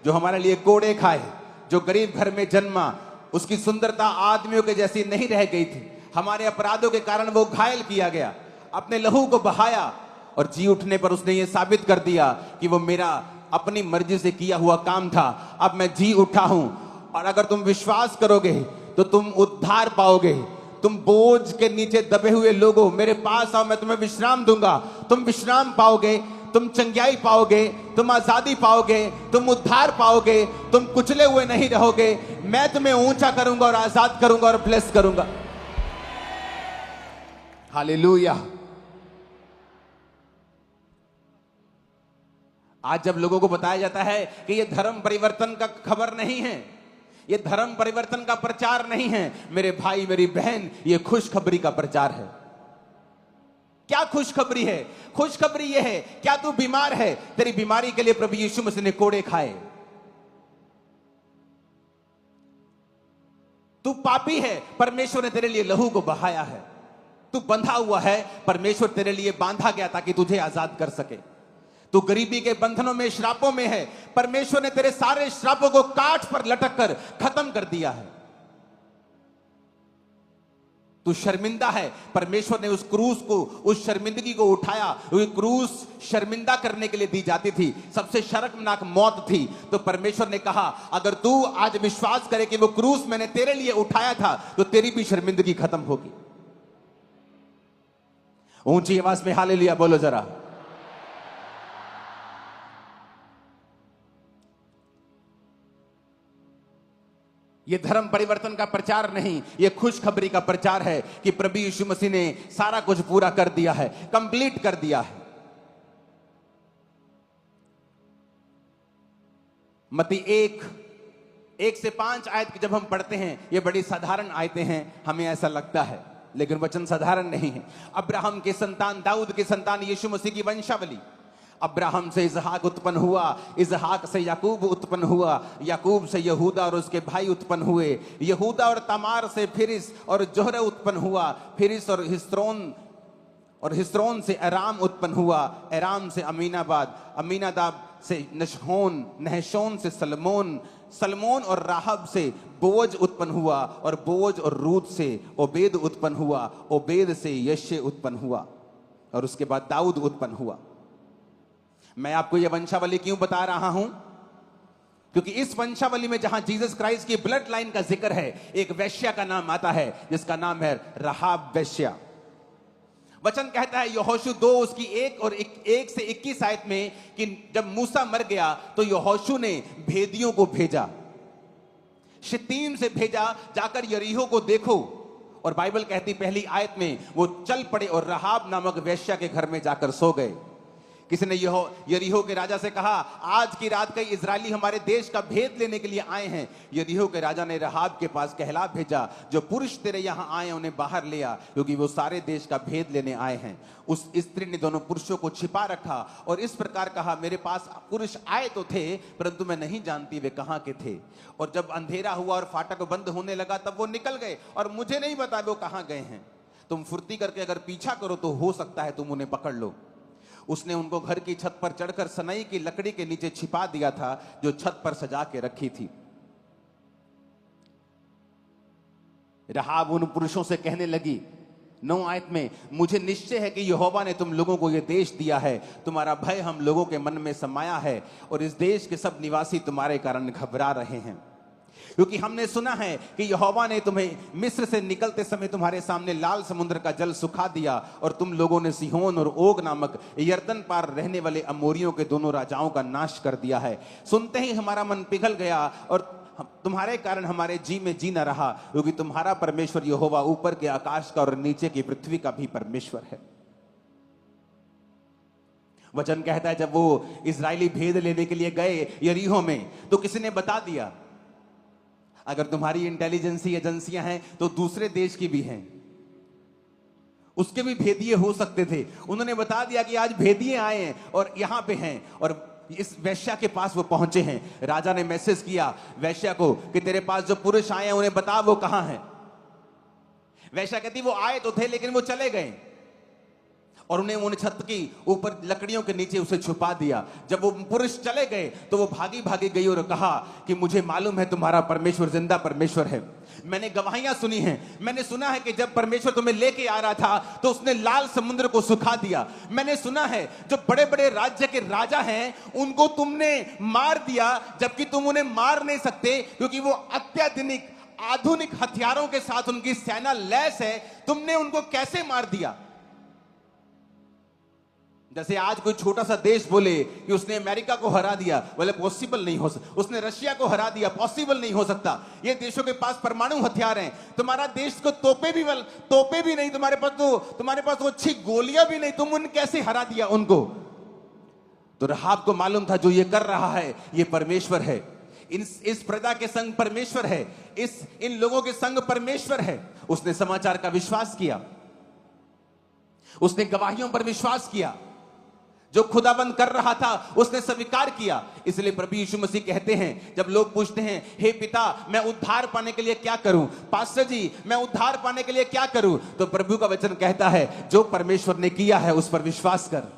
जो हमारे लिए कोड़े खाए, जो गरीब घर में जन्मा, उसकी सुंदरता आदमियों के जैसी नहीं रह गई थी। हमारे अपराधों के कारण वो घायल किया गया, अपने लहू को बहाया और जी उठने पर उसने ये साबित कर दिया कि वो मेरा अपनी मर्जी से किया हुआ काम था। अब मैं जी उठा हूं और अगर तुम विश्वास करोगे तो तुम उद्धार पाओगे। तुम बोझ के नीचे दबे हुए लोगों, मेरे पास आओ, मैं तुम्हें विश्राम दूंगा। तुम विश्राम पाओगे, तुम चंगाई पाओगे, तुम आजादी पाओगे, तुम उद्धार पाओगे, तुम कुचले हुए नहीं रहोगे। मैं तुम्हें ऊंचा करूंगा और आजाद करूंगा और ब्लेस करूंगा। हालेलुया। आज जब लोगों को बताया जाता है कि यह धर्म परिवर्तन का खबर नहीं है, यह धर्म परिवर्तन का प्रचार नहीं है, मेरे भाई मेरी बहन, यह खुशखबरी का प्रचार है। क्या खुशखबरी है? खुशखबरी यह है, क्या तू बीमार है? तेरी बीमारी के लिए प्रभु यीशु मसीह ने कोड़े खाए। तू पापी है, परमेश्वर ने तेरे लिए लहू को बहाया है। तू बंधा हुआ है, परमेश्वर तेरे लिए बांधा गया ताकि तुझे आजाद कर सके। तू गरीबी के बंधनों में, श्रापों में है, परमेश्वर ने तेरे सारे श्रापों को काठ पर लटक कर खत्म कर दिया है। तू शर्मिंदा है, परमेश्वर ने उस क्रूस को, उस शर्मिंदगी को उठाया। वो क्रूस शर्मिंदा करने के लिए दी जाती थी, सबसे शर्मनाक मौत थी। तो परमेश्वर ने कहा अगर तू आज विश्वास करे कि वो क्रूस मैंने तेरे लिए उठाया था तो तेरी भी शर्मिंदगी खत्म होगी। ऊंची आवाज में हालेलुया बोलो जरा। यह धर्म परिवर्तन का प्रचार नहीं, यह खुशखबरी का प्रचार है कि प्रभु यीशु मसीह ने सारा कुछ पूरा कर दिया है, कंप्लीट कर दिया है। मत्ती 1 से 5 आयत की जब हम पढ़ते हैं, ये बड़ी साधारण आयतें हैं, हमें ऐसा लगता है, लेकिन वचन साधारण नहीं है। अब्राहम के संतान, दाऊद के संतान, यीशु मसीह की वंशावली। अब्राहम से इसहाक उत्पन्न हुआ, इसहाक से याकूब उत्पन्न हुआ, याकूब से यहूदा और उसके भाई उत्पन्न हुए, यहूदा और तमार से फिरिस और जोहरा उत्पन्न हुआ, फिरिस और हिस्रोन से अराम उत्पन्न हुआ, अराम से अमीनाबाद, अमीनादाब से नहशोन से सलमोन और राहब से बोज उत्पन्न हुआ, और बोज और रूत से ओबेद उत्पन्न हुआ, ओबेद से यशे उत्पन्न हुआ, और उसके बाद दाऊद उत्पन्न हुआ। मैं आपको यह वंशावली क्यों बता रहा हूं? क्योंकि इस वंशावली में जहां जीसस क्राइस्ट की ब्लड लाइन का जिक्र है, एक वैश्या का नाम आता है जिसका नाम है राहाब वैश्या। वचन कहता है यहोशू 2 उसकी 1 से 21 आयत में कि जब मूसा मर गया तो यहोशू ने भेदियों को भेजा, शित्तीम से भेजा, जाकर यरीहो को देखो। और बाइबल कहती पहली आयत में वो चल पड़े और राहाब नामक वैश्या के घर में जाकर सो गए। किसी ने यरीहो के राजा से कहा आज की रात कई इजरायली हमारे देश का भेद लेने के लिए आए हैं। यरीहो के राजा ने राहाब के पास कहला भेजा, जो पुरुष तेरे यहां आए उन्हें बाहर ले आ, क्योंकि वो सारे देश का भेद लेने आए हैं। उस स्त्री ने दोनों पुरुषों को छिपा रखा और इस प्रकार कहा, मेरे पास पुरुष आए तो थे परंतु मैं नहीं जानती वे कहां के थे। और जब अंधेरा हुआ और फाटक बंद होने लगा तब वो निकल गए और मुझे नहीं पता वो कहां गए हैं। तुम फुर्ती करके अगर पीछा करो तो हो सकता है तुम उन्हें पकड़ लो। उसने उनको घर की छत पर चढ़कर सनई की लकड़ी के नीचे छिपा दिया था जो छत पर सजा के रखी थी। राहाब उन पुरुषों से कहने लगी 9 आयत में, मुझे निश्चय है कि यहोवा ने तुम लोगों को यह देश दिया है, तुम्हारा भय हम लोगों के मन में समाया है और इस देश के सब निवासी तुम्हारे कारण घबरा रहे हैं, क्योंकि हमने सुना है कि यहोवा ने तुम्हें मिस्र से निकलते समय तुम्हारे सामने लाल समुद्र का जल सुखा दिया और तुम लोगों ने सिहोन और ओग नामक यरदन पार रहने वाले अमोरियों के दोनों राजाओं का नाश कर दिया है। सुनते ही हमारा मन पिघल गया और तुम्हारे कारण हमारे जी में जी न रहा, क्योंकि तुम्हारा परमेश्वर यहोवा ऊपर के आकाश का और नीचे की पृथ्वी का भी परमेश्वर है। वचन कहता है जब वो इजरायली भेद लेने के लिए गए यरीहो में तो किसी ने बता दिया, अगर तुम्हारी इंटेलिजेंसी एजेंसियां हैं तो दूसरे देश की भी हैं, उसके भी भेदिए हो सकते थे। उन्होंने बता दिया कि आज भेदिए आए हैं और यहां पे हैं और इस वैश्या के पास वो पहुंचे हैं। राजा ने मैसेज किया वैश्या को कि तेरे पास जो पुरुष आए हैं उन्हें बता वो कहां हैं। वैश्या कहती वो आए तो थे लेकिन वो चले गए। और उन्हें उन छत की ऊपर लकड़ियों के नीचे उसे छुपा दिया। जब वो पुरुष चले गए तो वो भागी भागी गई और कहा कि मुझे मालूम है तुम्हारा परमेश्वर जिंदा परमेश्वर है। मैंने गवाहियां सुनी हैं, मैंने सुना है कि जब परमेश्वर तुम्हें लेके आ रहा था तो उसने लाल समुद्र को सुखा दिया। मैंने सुना है जो बड़े बड़े राज्य के राजा हैं उनको तुमने मार दिया, जबकि तुम उन्हें मार नहीं सकते क्योंकि वो अत्याधुनिक आधुनिक हथियारों के साथ उनकी सेना लैस है। तुमने उनको कैसे मार दिया? जैसे आज कोई छोटा सा देश बोले कि उसने अमेरिका को हरा दिया, बोले पॉसिबल नहीं हो सकता। उसने रशिया को हरा दिया, पॉसिबल नहीं हो सकता। ये देशों के पास परमाणु हथियार हैं, तुम्हारा देश को तोपे भी नहीं, तुम्हारे पास वो अच्छी गोलियां भी नहीं, तुम उन कैसे हरा दिया उनको? तो रहाब को मालूम था जो ये कर रहा है ये परमेश्वर है, इस प्रजा के संग परमेश्वर है, इन लोगों के संग परमेश्वर है। उसने समाचार का विश्वास किया, उसने गवाहियों पर विश्वास किया, जो खुदाबंद कर रहा था उसने स्वीकार किया। इसलिए प्रभु यीशु मसीह कहते हैं, जब लोग पूछते हैं हे पिता मैं उद्धार पाने के लिए क्या करूं, पास्टर जी मैं उद्धार पाने के लिए क्या करूं, तो प्रभु का वचन कहता है जो परमेश्वर ने किया है उस पर विश्वास कर।